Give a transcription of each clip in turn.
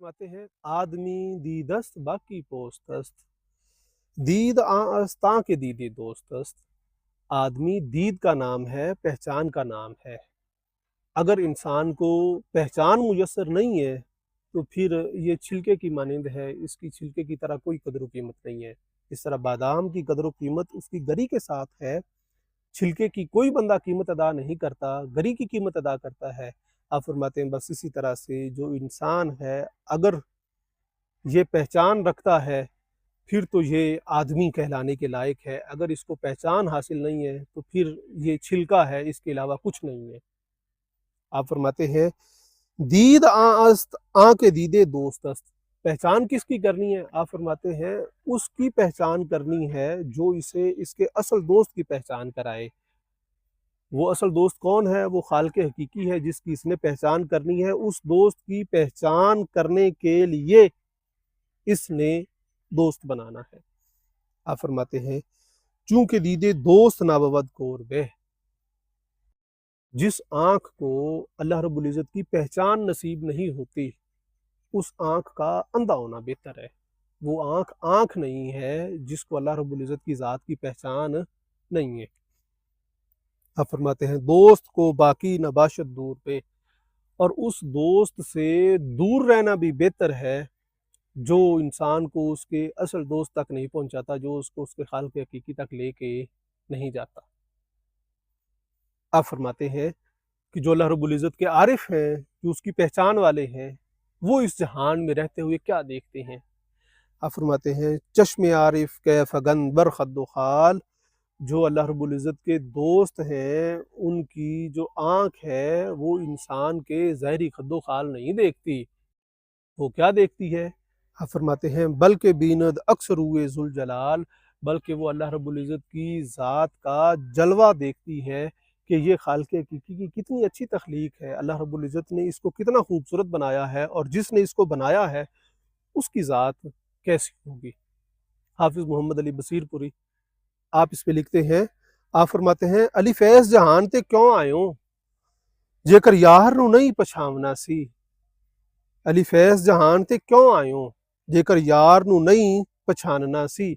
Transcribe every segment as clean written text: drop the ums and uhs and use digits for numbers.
فرماتے ہیں آدمی دیدست باقی پوست است، دید آستاں کے دیدے دوست است۔ آدمی دید کا نام ہے، پہچان کا نام ہے۔ اگر انسان کو پہچان میسر نہیں ہے تو پھر یہ چھلکے کی مانند ہے، اس کی چھلکے کی طرح کوئی قدر و قیمت نہیں ہے۔ اس طرح بادام کی قدر و قیمت اس کی گری کے ساتھ ہے، چھلکے کی کوئی بندہ قیمت ادا نہیں کرتا، گری کی قیمت ادا کرتا ہے۔ آپ فرماتے ہیں بس اسی طرح سے جو انسان ہے اگر یہ پہچان رکھتا ہے پھر تو یہ آدمی کہلانے کے لائق ہے، اگر اس کو پہچان حاصل نہیں ہے تو پھر یہ چھلکا ہے، اس کے علاوہ کچھ نہیں ہے۔ آپ فرماتے ہیں دید آں است آں کے دیدے دوست است، پہچان کس کی کرنی ہے؟ آپ فرماتے ہیں اس کی پہچان کرنی ہے جو اسے اس کے اصل دوست کی پہچان کرائے۔ وہ اصل دوست کون ہے؟ وہ خالق حقیقی ہے جس کی اس نے پہچان کرنی ہے۔ اس دوست کی پہچان کرنے کے لیے اس نے دوست بنانا ہے۔ آپ فرماتے ہیں چونکہ دیدے دوست نابود کور بہ، جس آنکھ کو اللہ رب العزت کی پہچان نصیب نہیں ہوتی اس آنکھ کا اندھا ہونا بہتر ہے۔ وہ آنکھ نہیں ہے جس کو اللہ رب العزت کی ذات کی پہچان نہیں ہے۔ آپ فرماتے ہیں دوست کو باقی نباشت دور پہ، اور اس دوست سے دور رہنا بھی بہتر ہے جو انسان کو اس کے اصل دوست تک نہیں پہنچاتا، جو اس کو اس کے خالق حقیقی تک لے کے نہیں جاتا۔ آپ فرماتے ہیں کہ جو اللہ رب العزت کے عارف ہیں، جو اس کی پہچان والے ہیں، وہ اس جہان میں رہتے ہوئے کیا دیکھتے ہیں؟ آپ فرماتے ہیں چشم عارف کیف گن بر خد و خال، جو اللہ رب العزت کے دوست ہیں ان کی جو آنکھ ہے وہ انسان کے ظاہری خد و خال نہیں دیکھتی، وہ کیا دیکھتی ہے؟ آپ فرماتے ہیں بلکہ بیند اکثر ہوئے ذوالجلال، بلکہ وہ اللہ رب العزت کی ذات کا جلوہ دیکھتی ہے کہ یہ خالق حقیقی کی کتنی اچھی تخلیق ہے، اللہ رب العزت نے اس کو کتنا خوبصورت بنایا ہے، اور جس نے اس کو بنایا ہے اس کی ذات کیسی ہوگی۔ حافظ محمد علی بصیر پوری آپ اس پہ لکھتے ہیں، آپ فرماتے ہیں علی فیض جہان تے کیوں آئوں جے کر یار نو نہیں پچھاونا سی، علی فیض جہان تے کیوں آئوں جے کر یار نو نہیں پچھاننا سی،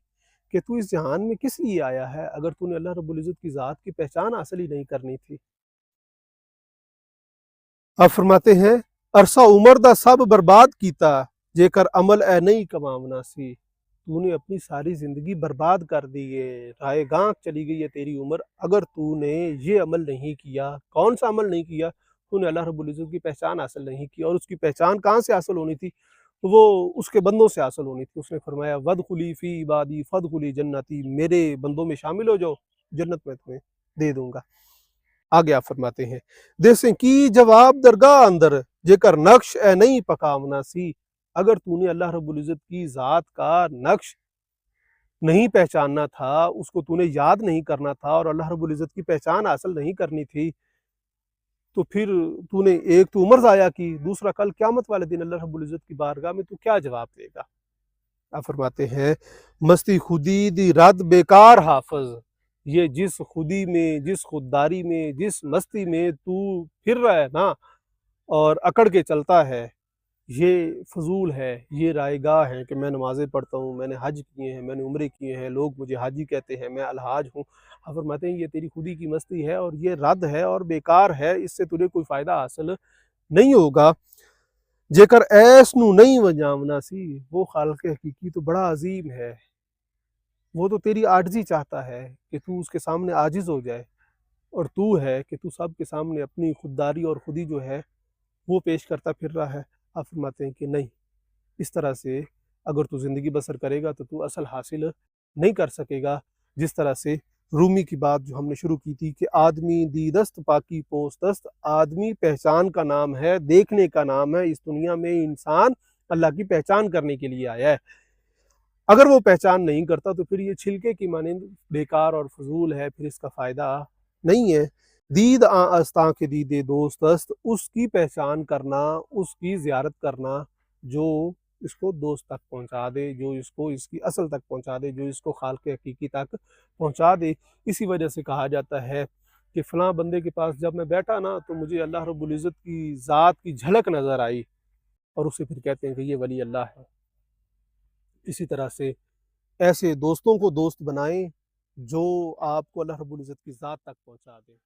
کہ تو اس جہان میں کس لیے آیا ہے اگر تو نے اللہ رب العزت کی ذات کی پہچان حاصل ہی نہیں کرنی تھی۔ آپ فرماتے ہیں عرصہ عمر دا سب برباد کیتا جے کر عمل اے نہیں کماونا سی، تو نے اپنی ساری زندگی برباد کر دی ہے، رائے گاں چلی گئی ہے تیری عمر اگر تو نے یہ عمل نہیں کیا۔ کون سا عمل نہیں کیا؟ تو نے اللہ رب العزت کی پہچان حاصل نہیں کی، اور اس کی پہچان کہاں سے حاصل ہونی تھی؟ وہ اس کے بندوں سے حاصل ہونی تھی۔ اس نے فرمایا وَادْخُلِي فِي عِبَادِي فَادْخُلِي جنتی، میرے بندوں میں شامل ہو جاؤ، جنت میں تمہیں دے دوں گا۔ آگے آپ فرماتے ہیں دیسیں کی جواب درگاہ اندر جے کر نقش اے نہیں پکاونا سی، اگر تو نے اللہ رب العزت کی ذات کا نقش نہیں پہچاننا تھا، اس کو تو نے یاد نہیں کرنا تھا اور اللہ رب العزت کی پہچان حاصل نہیں کرنی تھی، تو پھر تو نے ایک تو عمر ضائع کی، دوسرا کل قیامت والے دن اللہ رب العزت کی بارگاہ میں تو کیا جواب دے گا؟ آپ فرماتے ہیں مستی خودی دی رد بیکار حافظ، یہ جس خودی میں، جس خودداری میں، جس مستی میں تو پھر رہا ہے نا اور اکڑ کے چلتا ہے، یہ فضول ہے، یہ رائے گاہ ہے کہ میں نمازیں پڑھتا ہوں، میں نے حج کیے ہیں، میں نے عمرے کیے ہیں، لوگ مجھے حاجی کہتے ہیں، میں الحاج ہوں۔ آپ فرماتے ہیں یہ تیری خودی کی مستی ہے اور یہ رد ہے اور بیکار ہے، اس سے تجھے کوئی فائدہ حاصل نہیں ہوگا۔ جے کر ایس نو نہیں وجامنا سی، وہ خالق حقیقی تو بڑا عظیم ہے، وہ تو تیری عاجزی چاہتا ہے کہ تو اس کے سامنے عاجز ہو جائے، اور تو ہے کہ تو سب کے سامنے اپنی خودداری اور خودی جو ہے وہ پیش کرتا پھر رہا ہے۔ آپ فرماتے ہیں کہ نہیں، اس طرح سے اگر تو زندگی بسر کرے گا تو تو اصل حاصل نہیں کر سکے گا۔ جس طرح سے رومی کی بات جو ہم نے شروع کی تھی کہ آدمی دیدست پاکی پوستست، آدمی پہچان کا نام ہے، دیکھنے کا نام ہے، اس دنیا میں انسان اللہ کی پہچان کرنے کے لیے آیا ہے۔ اگر وہ پہچان نہیں کرتا تو پھر یہ چھلکے کی مانند بیکار اور فضول ہے، پھر اس کا فائدہ نہیں ہے۔ دید آں استاں کے دیدے دوست است، اس کی پہچان کرنا، اس کی زیارت کرنا جو اس کو دوست تک پہنچا دے، جو اس کو اس کی اصل تک پہنچا دے، جو اس کو خالق حقیقی تک پہنچا دے۔ اسی وجہ سے کہا جاتا ہے کہ فلاں بندے کے پاس جب میں بیٹھا نا تو مجھے اللہ رب العزت کی ذات کی جھلک نظر آئی، اور اسے پھر کہتے ہیں کہ یہ ولی اللہ ہے۔ اسی طرح سے ایسے دوستوں کو دوست بنائیں جو آپ کو اللہ رب العزت کی ذات تک پہنچا دیں۔